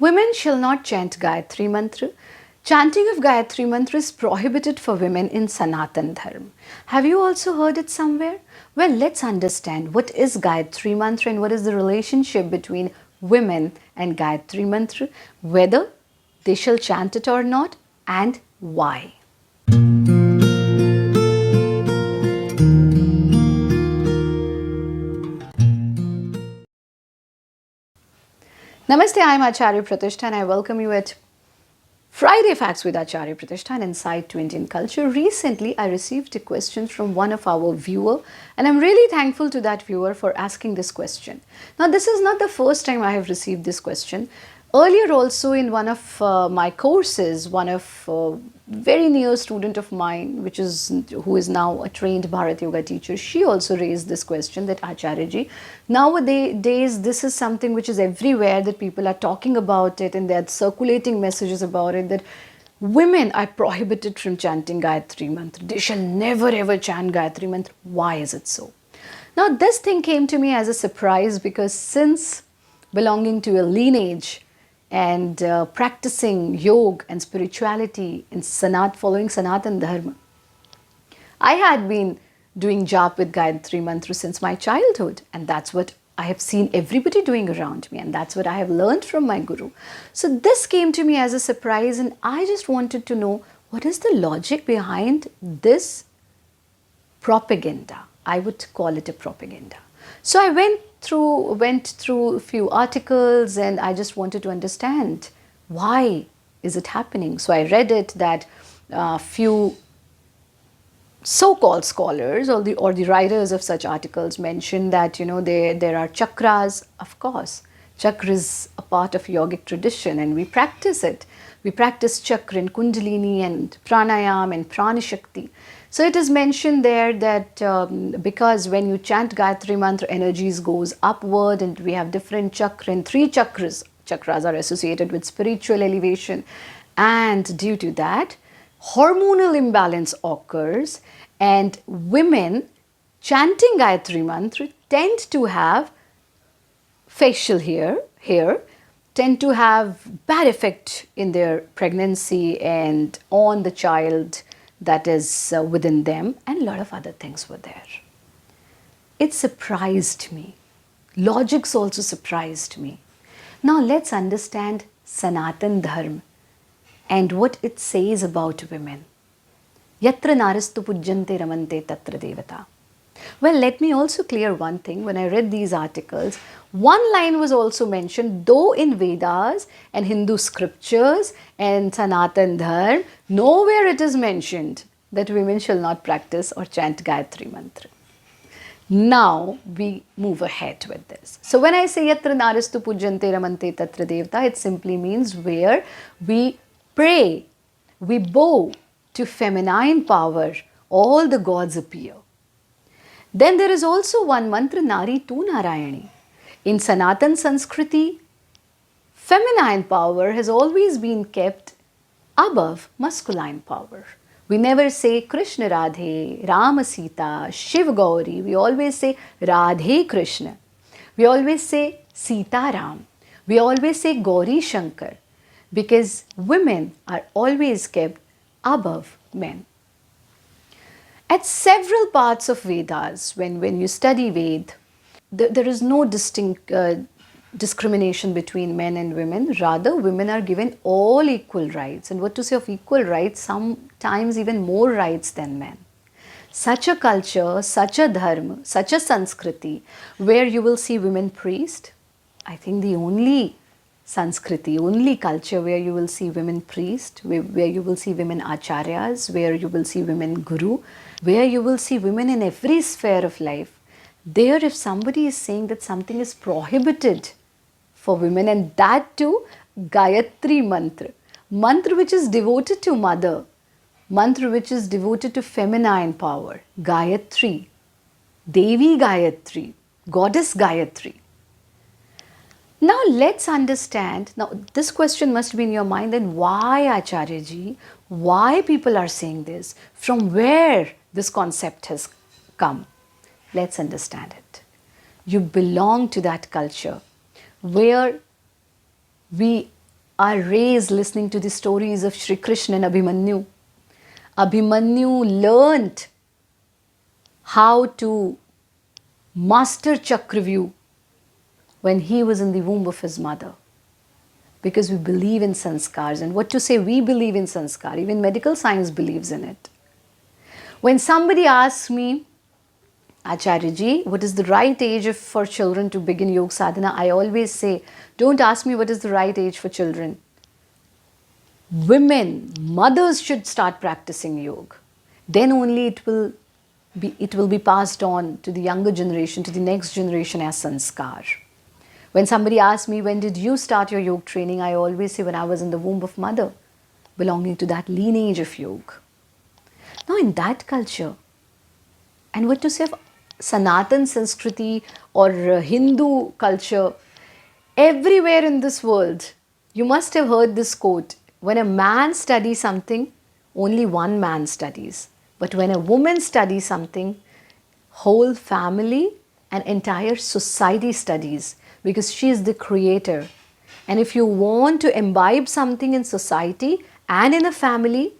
Women shall not chant Gayatri Mantra. Chanting of Gayatri Mantra is prohibited for women in Sanatan Dharma. Have you also heard it somewhere? Well, let's understand what is Gayatri Mantra and what is the relationship between women and Gayatri Mantra, whether they shall chant it or not, and why. Namaste, I am Acharya Pratishtha and I welcome you at Friday Facts with Acharya Pratishtha and Insight to Indian Culture. Recently, I received a question from one of our viewer and I'm really thankful to that viewer for asking this question. Now, this is not the first time I have received this question. Earlier also in one of my courses, one of very near student of mine, who is now a trained Bharat Yoga teacher, she also raised this question that Acharya ji, nowadays this is something which is everywhere, that people are talking about it and they're circulating messages about it, that women are prohibited from chanting Gayatri Mantra. They shall never ever chant Gayatri Mantra. Why is it so? Now this thing came to me as a surprise because since belonging to a lineage and practicing yoga and spirituality in following Sanatan Dharma, I had been doing jap with Gayatri Mantra since my childhood, and that's what I have seen everybody doing around me, and that's what I have learned from my guru. So this came to me as a surprise, and I just wanted to know what is the logic behind this propaganda. I would call it a propaganda. So I went through a few articles and I just wanted to understand why is it happening. So I read it that few so-called scholars or the writers of such articles mention that there are chakras. Of course, chakra is a part of yogic tradition and we practice it. We practice chakra and kundalini and pranayam and pranashakti. So it is mentioned there that because when you chant Gayatri Mantra, energies goes upward and we have different chakra and 3 chakras. Chakras are associated with spiritual elevation, and due to that, hormonal imbalance occurs and women chanting Gayatri Mantra tend to have facial hair, tend to have bad effect in their pregnancy and on the child that is within them, and a lot of other things were there. It surprised me. Logics also surprised me. Now let's understand Sanatan Dharma and what it says about women. Yatra narastu pujjante ramante tatra devata. Well, let me also clear one thing. When I read these articles, one line was also mentioned, though in Vedas and Hindu scriptures and Sanatan Dharma, nowhere it is mentioned that women shall not practice or chant Gayatri Mantra. Now we move ahead with this. So when I say Yatra narastu pujjante ramante tatra devata, it simply means where we pray, we bow to feminine power, all the gods appear. Then there is also one mantra, Nari tu Narayani. In Sanatan Sanskriti, feminine power has always been kept above masculine power. We never say Krishna Radhe, Rama Sita, Shiv Gauri. We always say Radhe Krishna. We always say Sita Ram. We always say Gauri Shankar, because women are always kept above men. At several parts of Vedas, when you study Ved, there is no discrimination between men and women. Rather, women are given all equal rights. And what to say of equal rights, sometimes even more rights than men. Such a culture, such a dharma, such a sanskriti, where you will see women priest, I think the only sanskriti, only culture where you will see women priest, where you will see women acharyas, where you will see women guru, where you will see women in every sphere of life. There, if somebody is saying that something is prohibited for women, and that too Gayatri Mantra, mantra which is devoted to mother, mantra which is devoted to feminine power, Gayatri, Devi Gayatri, Goddess Gayatri. Now let's understand, now this question must be in your mind, then why Acharya ji, why people are saying this, from where this concept has come. Let's understand it. You belong to that culture where we are raised listening to the stories of Shri Krishna and Abhimanyu. Abhimanyu learnt how to master Chakravyuh when he was in the womb of his mother. Because we believe in sanskars. And what to say, we believe in sanskar. Even medical science believes in it. When somebody asks me, Acharyaji, what is the right age for children to begin yoga sadhana? I always say, don't ask me what is the right age for children. Women, mothers should start practicing yoga. Then only it will be passed on to the younger generation, to the next generation as sanskar. When somebody asks me, when did you start your yoga training? I always say, when I was in the womb of mother, belonging to that lineage of yoga. Now in that culture, and what to say of Sanatan Sanskriti or Hindu culture, everywhere in this world, you must have heard this quote, when a man studies something, only one man studies. But when a woman studies something, whole family and entire society studies, because she is the creator. And if you want to imbibe something in society and in a family,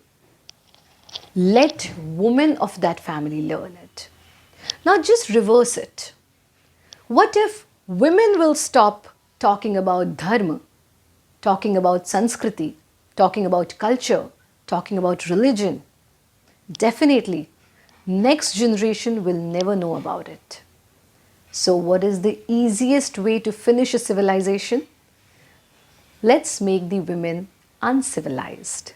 let women of that family learn it. Now just reverse it. What if women will stop talking about dharma, talking about Sanskriti, talking about culture, talking about religion? Definitely, next generation will never know about it. So what is the easiest way to finish a civilization? Let's make the women uncivilized.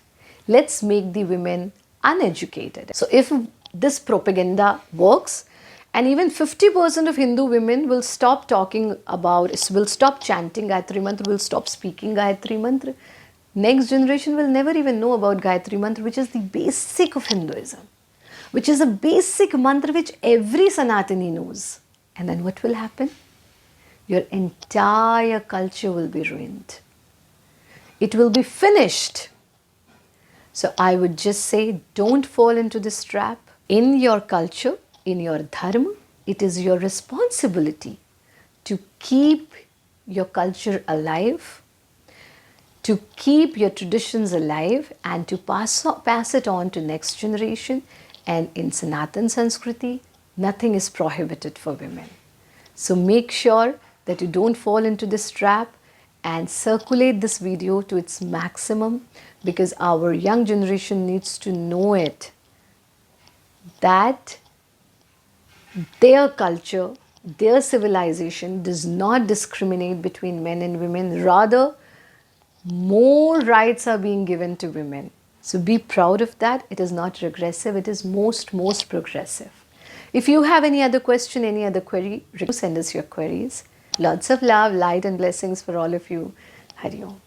Let's make the women uneducated. So if this propaganda works, and even 50% of Hindu women will stop talking about, will stop chanting Gayatri Mantra, will stop speaking Gayatri Mantra, next generation will never even know about Gayatri Mantra, which is the basic of Hinduism, which is a basic mantra which every Sanatani knows. And then what will happen? Your entire culture will be ruined. It will be finished. So I would just say, don't fall into this trap. In your culture, in your dharma, it is your responsibility to keep your culture alive, to keep your traditions alive, and to pass it on to next generation. And in Sanatan Sanskriti, nothing is prohibited for women. So make sure that you don't fall into this trap and circulate this video to its maximum, because our young generation needs to know it, that their culture, their civilization does not discriminate between men and women. Rather, more rights are being given to women. So be proud of that. It is not regressive. It is most progressive. If you have any other question, any other query, send us your queries. Lots of love, light and blessings for all of you. Hari Om.